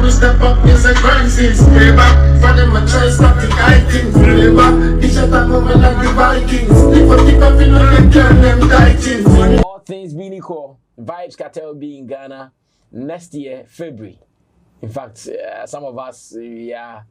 we step up, yes, a grind since playback. For them, I try stop the fighting flavor. The Shatta moving like the Vikings. If I keep up, you know, they turn them titans. All things being equal, Vybz Kartel be in Ghana next year, February. In fact, some of us, we are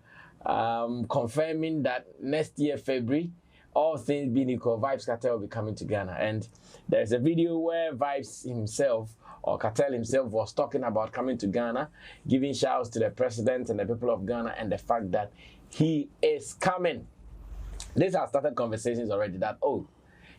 confirming that next year, February, all things being equal, Vybz Kartel will be coming to Ghana. And there's a video where Vybz himself, or Kartel himself, was talking about coming to Ghana, giving shouts to the president and the people of Ghana, and the fact that he is coming. This has started conversations already that, oh,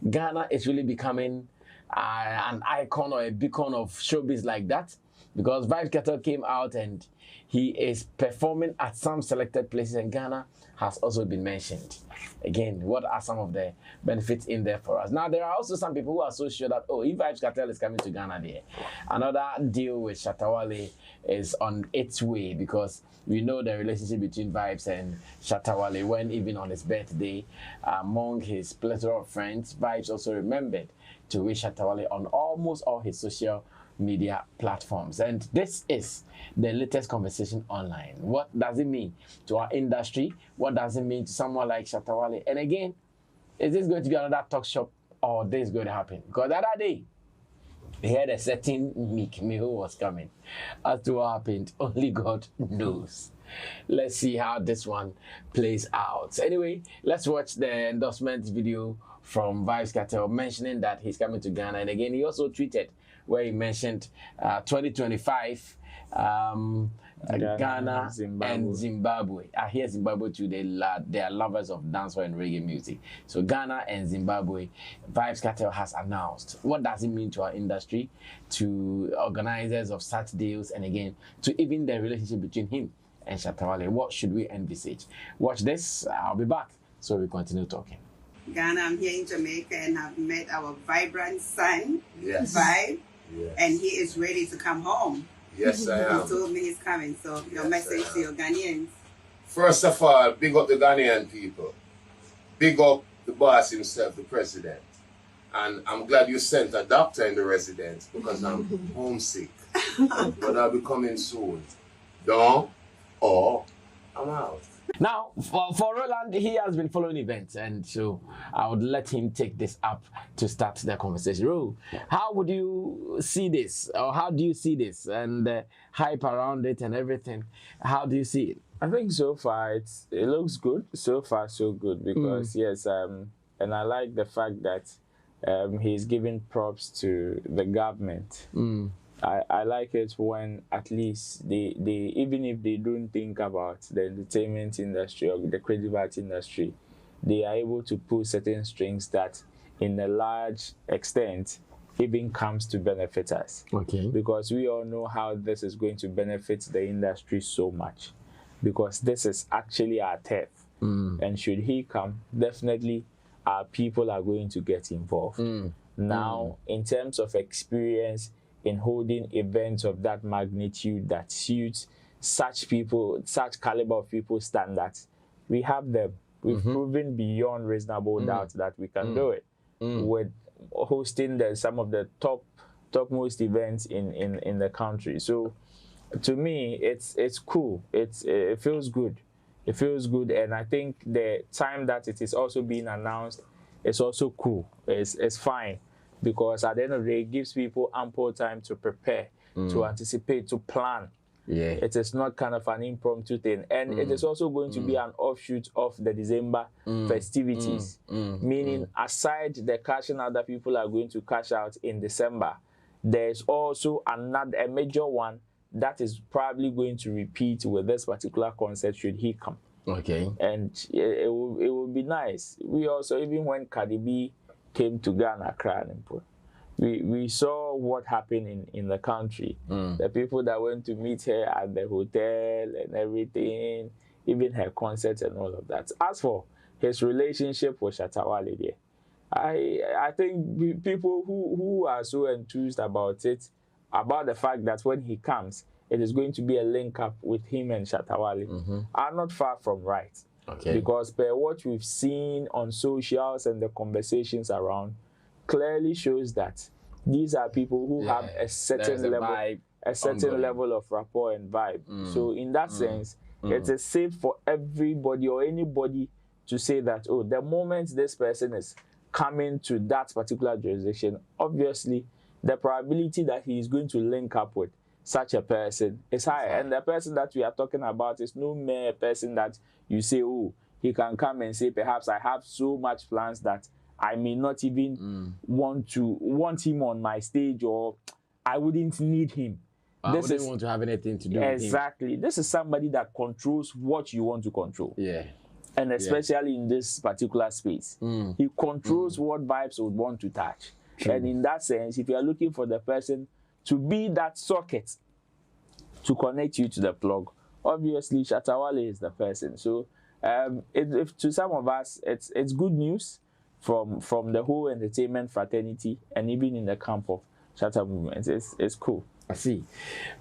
Ghana is really becoming an icon or a beacon of showbiz like that, because Vybz Kartel came out and he is performing at some selected places, and Ghana has also been mentioned. Again, what are some of the benefits in there for us? Now, there are also some people who are so sure that, oh, if Vybz Kartel is coming to Ghana there, another deal with Shatta Wale is on its way, because we know the relationship between Vybz and Shatta Wale. When even on his birthday, among his plethora of friends, Vybz also remembered to wish Shatta Wale on almost all his social media platforms. And this is the latest conversation online. What does it mean to our industry? What does it mean to someone like Shatta Wale? And again, is this going to be another talk shop, or this is going to happen? Because the other day, we heard a certain Meek Mill was coming. As to what happened, only God knows. Let's see how this one plays out. Anyway, let's watch the endorsement video from Vybz Kartel mentioning that he's coming to Ghana. And again, he also tweeted where he mentioned 2025 Ghana and Zimbabwe. I hear Zimbabwe too. They are lovers of dancehall and reggae music. So Ghana and Zimbabwe, Vybz Kartel has announced. What does it mean to our industry, to organizers of such deals, and again, to even the relationship between him and Shatta Wale? What should we envisage? Watch this. I'll be back so we continue talking. Ghana, I'm here in Jamaica and I've met our vibrant son, Yes. Vibe, Yes. and he is ready to come home. Yes, I am. He told me he's coming, so your Yes, message I to your Ghanaians. First of all, big up the Ghanaian people. Big up the boss himself, the president. And I'm glad you sent a doctor in the residence because I'm homesick. But I'll be coming soon. Don't, or I'm out. Now, for Roland, he has been following events, and so I would let him take this up to start the conversation. Ro, how would you see this, or how do you see this, and the hype around it and everything? How do you see it? I think so far it looks good. So far, so good, because yes, and I like the fact that he's giving props to the government. I like it when at least they even if they don't think about the entertainment industry or the creative arts industry, they are able to pull certain strings that in a large extent even comes to benefit us. Okay. Because we all know how this is going to benefit the industry so much, because this is actually our turf. And should he come, definitely our people are going to get involved. Now, in terms of experience in holding events of that magnitude that suits such people, such caliber of people standards, we have them. We've proven beyond reasonable doubt that we can do it. With hosting some of the topmost events in the country. So to me, it's cool. It feels good. It feels good, and I think the time that it is also being announced is also cool. It's fine. Because at the end of the day, it gives people ample time to prepare, to anticipate, to plan. Yeah. It is not kind of an impromptu thing. And it is also going to be an offshoot of the December festivities. Meaning, aside the cashing out that people are going to cash out in December, there's also a major one that is probably going to repeat with this particular concert should he come. Okay. And it will be nice. We also, even when Cardi B came to Ghana, we saw what happened in the country. The people that went to meet her at the hotel and everything, even her concerts and all of that. As for his relationship with Shatta Wale, I think people who are so enthused about it, about the fact that when he comes, it is going to be a link up with him and Shatta Wale, are not far from right. Okay. Because per what we've seen on socials and the conversations around clearly shows that these are people who have a certain level, a certain level of rapport and vibe. So in that sense, it is safe for everybody or anybody to say that, oh, the moment this person is coming to that particular jurisdiction, obviously the probability that he is going to link up with such a person is high. And the person that we are talking about is no mere person that you say, oh, he can come and say, perhaps I have so much plans that I may not even want him on my stage, or I wouldn't need him. I wouldn't want to have anything to do with him. Exactly. This is somebody that controls what you want to control. Yeah. And especially in this particular space. He controls what Vybz would want to touch. True. And in that sense, if you are looking for the person to be that socket to connect you to the plug, obviously Shatta Wale is the person. So if to some of us, it's good news from the whole entertainment fraternity, and even in the camp of Shatta movement. It's cool. I see.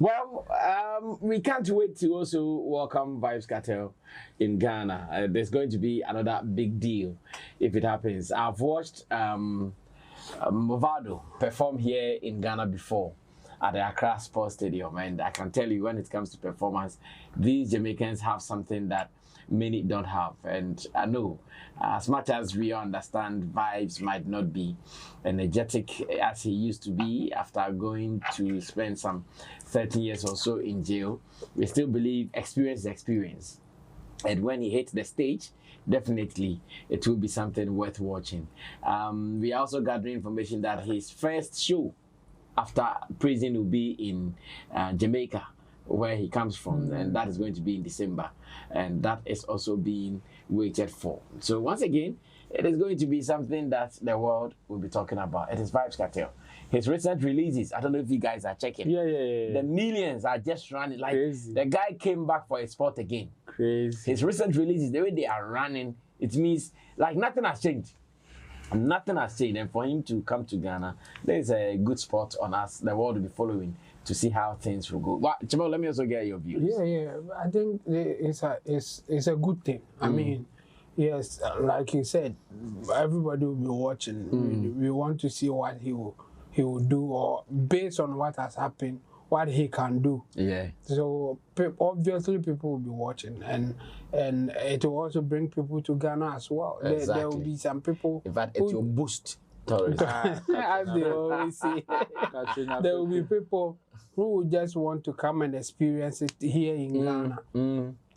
Well, we can't wait to also welcome Vybz Kartel in Ghana. There's going to be another big deal if it happens. I've watched Movado perform here in Ghana before at the Accra Sports Stadium, and I can tell you, when it comes to performance, these Jamaicans have something that many don't have. And I know, as much as we understand Vybz might not be energetic as he used to be after going to spend some 13 years or so in jail, we still believe experience is experience. And when he hits the stage, definitely it will be something worth watching. We are also gathering information that his first show after prison will be in Jamaica, where he comes from, and that is going to be in December, and that is also being waited for. So once again, it is going to be something that the world will be talking about. It is Vybz Kartel. His recent releases, I don't know if you guys are checking. Yeah. The millions are just running. Like, crazy. The guy came back for a sport again. Crazy. His recent releases, the way they are running, it means like nothing has changed. Nothing has changed. And for him to come to Ghana, there is a good spot on us. The world will be following to see how things will go. Well, Chimo, let me also get your views. Yeah. I think it's a good thing. I mean, yes, like you said, everybody will be watching. We want to see what he will do, or based on what has happened, what he can do. Yeah. So obviously people will be watching, and it will also bring people to Ghana as well. Exactly. There will be some people. In fact, it will boost tourism. As they always say, there will be people who will just want to come and experience it here in Ghana.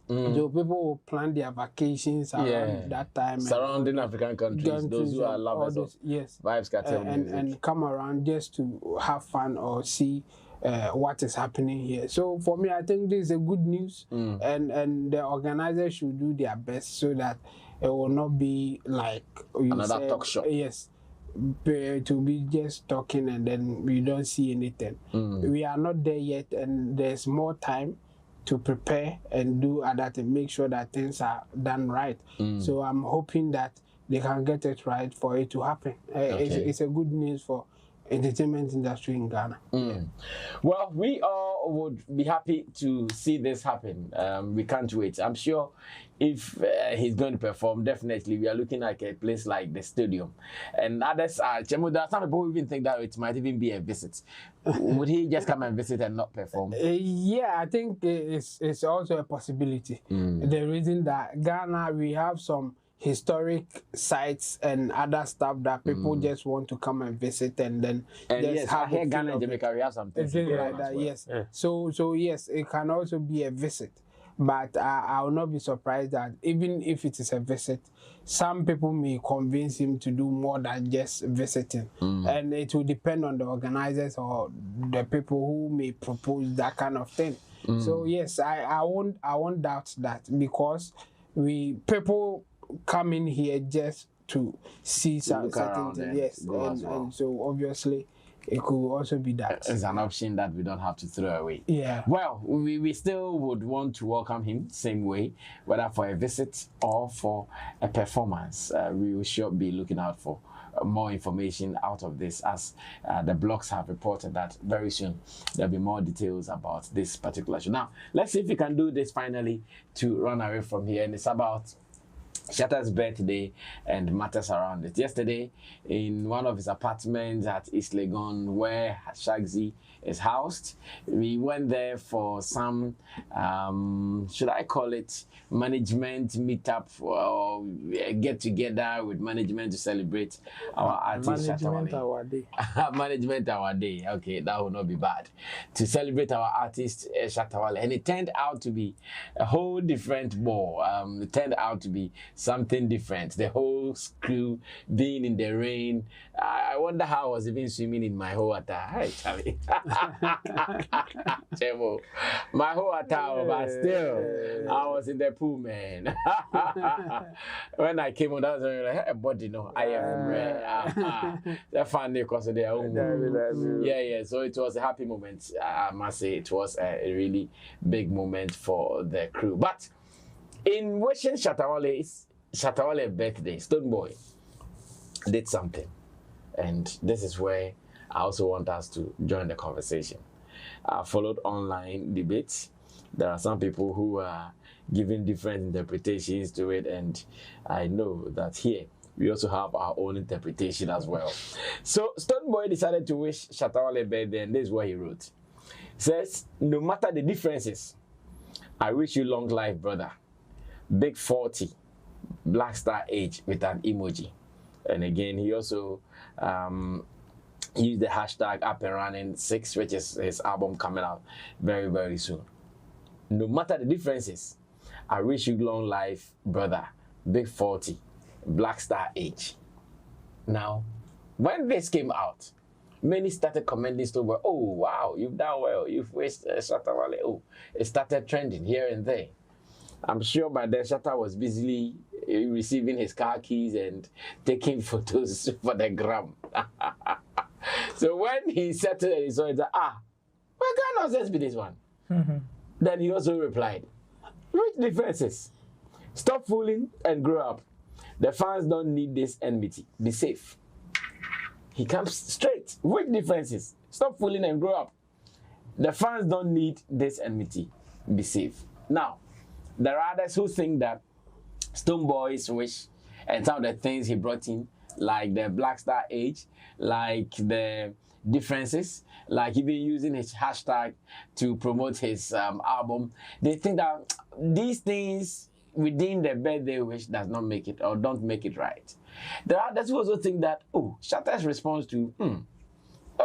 So people will plan their vacations around that time. Surrounding African countries, those who are lovers of Vybz Kartel music. And come around just to have fun or see what is happening here. So for me, I think this is a good news, and the organizers should do their best so that it will not be like another talk show. Yes. To be just talking and then we don't see anything. We are not there yet, and there's more time to prepare and do other things, make sure that things are done right. So I'm hoping that they can get it right for it to happen. It's a good news for entertainment industry in Ghana. Well, we all would be happy to see this happen. We can't wait. I'm sure if he's going to perform, definitely we are looking at a place like the stadium. And others are, some people even think that it might even be a visit. Would he just come and visit and not perform? Yeah, I think it's also a possibility. The reason that Ghana, we have some historic sites and other stuff that people just want to come and visit, and then just have here Ghana and Jamaica, we have something like that. Well. Yes. Yeah. So yes, it can also be a visit, but I will not be surprised that even if it is a visit, some people may convince him to do more than just visiting, and it will depend on the organizers or the people who may propose that kind of thing. So yes, I won't doubt that, because people come in here just to see certain things. Yes, and so obviously it could also be that. It's an option that we don't have to throw away. Yeah. Well, we still would want to welcome him same way, whether for a visit or for a performance. We will sure be looking out for more information out of this, as the blogs have reported that very soon there'll be more details about this particular show. Now, let's see if we can do this finally to run away from here. And it's about Shatta's birthday and matters around it. Yesterday, in one of his apartments at East Legon, where Shagzy is housed, we went there for some, should I call it, management meetup or get together with management to celebrate our artist Shatta Management Wale. our day. Management our day. Okay, that will not be bad. To celebrate our artist Shatta Wale. And it turned out to be a whole different ball. It turned out to be something different. The whole crew being in the rain. I wonder how I was even swimming in my whole water. Hi, Charlie. Chemo. My whole water, but still, I was in the pool, man. When I came on, that was like, hey, body, no, I am rare. That funny because of their own. Yeah. So it was a happy moment. I must say, it was a really big moment for the crew. But in wishing Shatta Wale's birthday, Stonebwoy did something. And this is where I also want us to join the conversation. I followed online debates. There are some people who are giving different interpretations to it, and I know that here we also have our own interpretation as well. So Stonebwoy decided to wish Shatta Wale birthday, and this is what he wrote. He says, no matter the differences, I wish you long life, brother. Big 40, black star age with an emoji. And again, he also used the hashtag up and running 6, which is his album coming out very, very soon. No matter the differences, I wish you long life, brother. Big 40, black star age. Now, when this came out, many started commenting Stonebwoy, oh, wow, you've done well. You've wished Shatta Wale. Oh, it started trending here and there. I'm sure by then Shatta was busily receiving his car keys and taking photos for the gram. So when he settled it, he saw it, where can nonsense be this one? Then he also replied, which differences? Stop fooling and grow up. The fans don't need this enmity. Be safe. He comes straight. Which differences? Stop fooling and grow up. The fans don't need this enmity. Be safe. Now, there are others who think that Stonebwoy's wish and some of the things he brought in, like the Black Star Age, like the differences, like even using his hashtag to promote his album, they think that these things within the birthday wish does not make it or don't make it right. There are others who also think that, Shatta's response to, on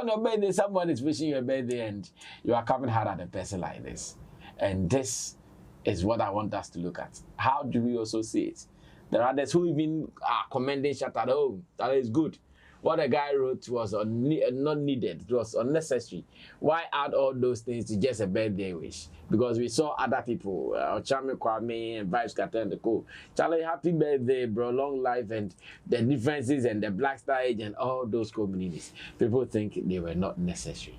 your birthday, someone is wishing you a birthday and you are coming hard at a person like this. And this is what I want us to look at. How do we also see it? There are others who even are commending Shatta, that is good. What the guy wrote was not needed. It was unnecessary. Why add all those things to just a birthday wish? Because we saw other people, Chami Kwame and Vybz Kartel and the co. Charlie, happy birthday, bro, long life, and the differences and the Black Star Age and all those communities. People think they were not necessary.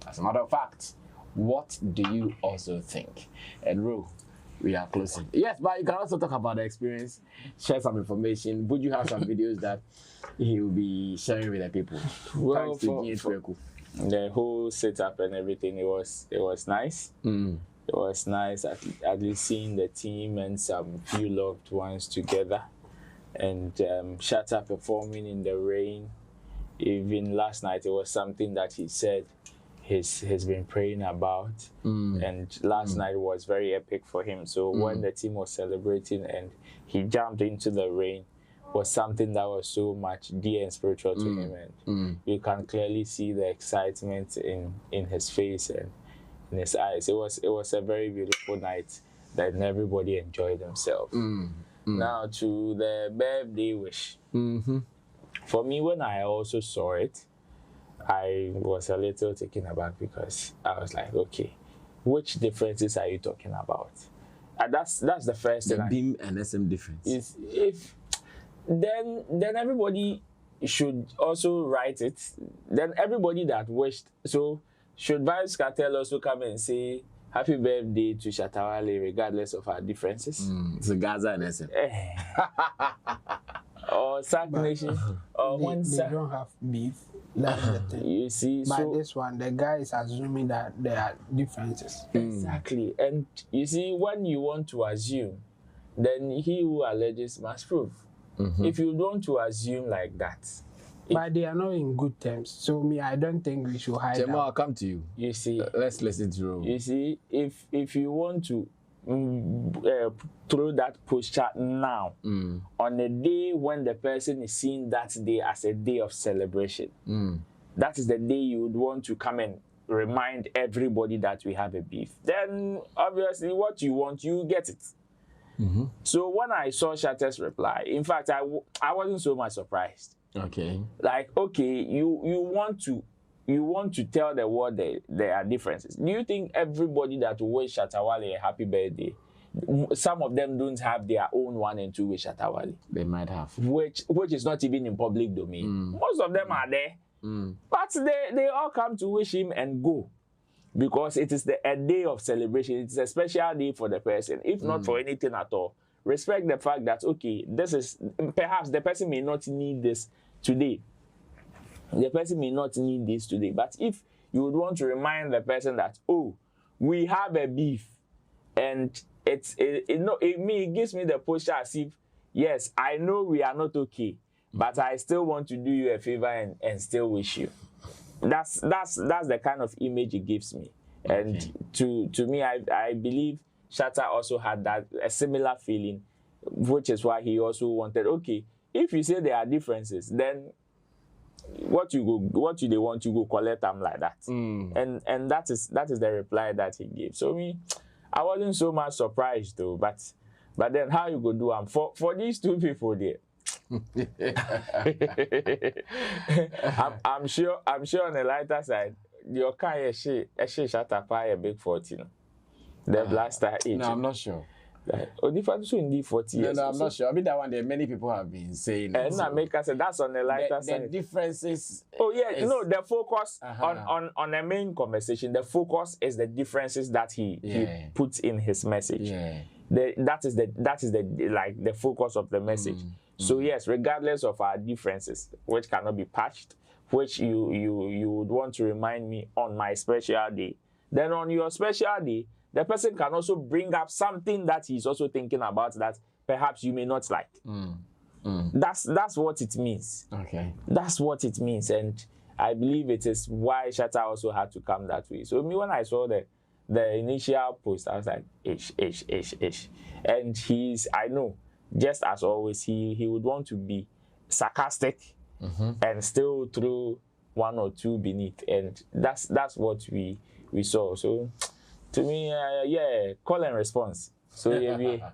As a matter of fact, what do you also think? And Ro, we are closing. Yes, but you can also talk about the experience, share some information. Would you have some videos that he will be sharing with the people? Well, Thanks to for the whole setup and everything, it was nice. It was nice at least seeing the team and some few loved ones together, and Shatta performing in the rain. Even last night, it was something that he said he's been praying about, and last night was very epic for him. So when the team was celebrating and he jumped into the rain, was something that was so much dear and spiritual to him, and you can clearly see the excitement in his face and in his eyes. It was a very beautiful night that everybody enjoyed themselves. Now to the birthday wish. For me, when I also saw it, I was a little taken aback because I was like, okay, which differences are you talking about? And that's the first thing. The beam and SM difference. Then everybody should also write it. Then everybody that wished. So should Vybz Kartel also come and say happy birthday to Shatta Wale regardless of our differences? So Gaza and SM. Or Sack Nation. Or they don't have beef. That's the thing. You see, By so this one, the guy is assuming that there are differences. exactly. And you see, when you want to assume, then he who alleges must prove. If you don't to assume like that, But they are not in good terms. So me, I don't think we should hide Chemo, out. I'll come to you. you see, Let's listen to you see, if you want to throw that posture now on a day when the person is seeing that day as a day of celebration, that is the day you would want to come and remind everybody that we have a beef. Then obviously what you want, you get it. So when I saw Shatta's reply, in fact, I wasn't so much surprised. Okay. Like, okay, you want to tell the world that there are differences. Do you think everybody that wish Shatta Wale a happy birthday, some of them don't have their own one and two wish Shatta Wale? They might have. Which is not even in public domain. Most of them are there. But they all come to wish him and go. Because it is a day of celebration. It's a special day for the person. If not for anything at all, respect the fact that, okay, this is, perhaps the person may not need this today. The person may not need this today. But if you would want to remind the person that, oh, we have a beef, and it gives me the posture as if, yes, I know we are not okay, but I still want to do you a favor and still wish you. That's the kind of image it gives me. And to me, I believe Shatta also had a similar feeling, which is why he also wanted, okay, if you say there are differences, then what do they want you go collect them like that? And that is the reply that he gave. So I wasn't so much surprised though, but then how you go do them for these two people there? I'm sure on the lighter side, your car is Shatta Pie a big 14. The blaster age. No, I'm not sure. Different in the 40 years. No, I'm not sure. I mean, that one there, many people have been saying. And I make us say that's on the lighter side. The differences. Oh yeah, the focus on the main conversation. The focus is the differences that he puts in his message. Yeah. That is the focus of the message. So yes, regardless of our differences, which cannot be patched, which you would want to remind me on my special day, then on your special day, the person can also bring up something that he's also thinking about that perhaps you may not like. That's what it means. Okay. That's what it means, and I believe it is why Shatta also had to come that way. So me, when I saw the initial post, I was like, ish. And I know, just as always, he would want to be sarcastic and still throw one or two beneath, and that's what we saw. So to me, call and response. So yeah.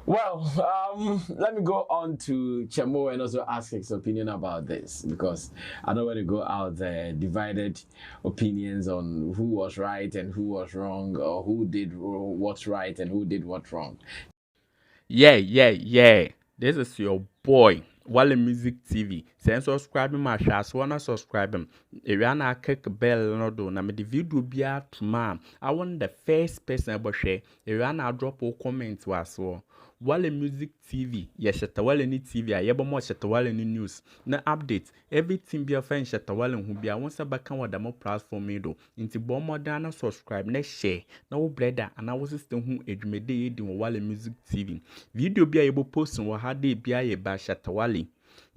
Well, let me go on to Chemo and also ask his opinion about this, because I don't want to go out there divided opinions on who was right and who was wrong, or who did what's right and who did what's wrong. Yeah. This is your boy, Wale Music TV. Send subscribe my show. Wanna subscribe him. If you wanna click bell no do. Na me the video be out tomorrow. I want the first person about share. If you wanna drop a comment was so. Wale Music TV, yes, Shatta Wale ni TV, I yeba more Shatta Wale ni news. Na update, everything be a fan Shatta Wale who be a once a back on the more platform do. Into bomb more than subscribe, next share. Now brother, and I was system who edumede in Wale Music TV. Video be able post on what had they be a ba Shatta Wale.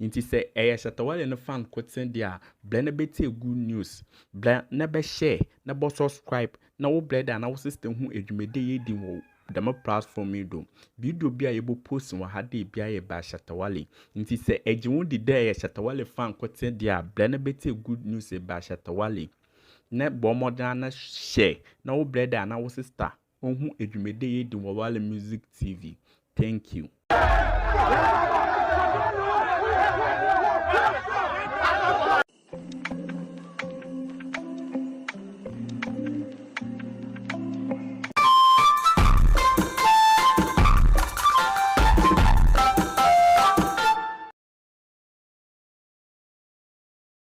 Inti say Shatta Wale no fan quote send dia blend good news. Blend never share, never subscribe. Now brother, and I was system who edumede in the more platform do. Video be able post on what they be a ba Shatta Wale. Inti say ejiwon di there Shatta Wale fan quote send dia blend good news ba Shatta Wale. Ne bomb dana share. Now brother, and I was sister. On who edumede in Wale Music TV. Thank you.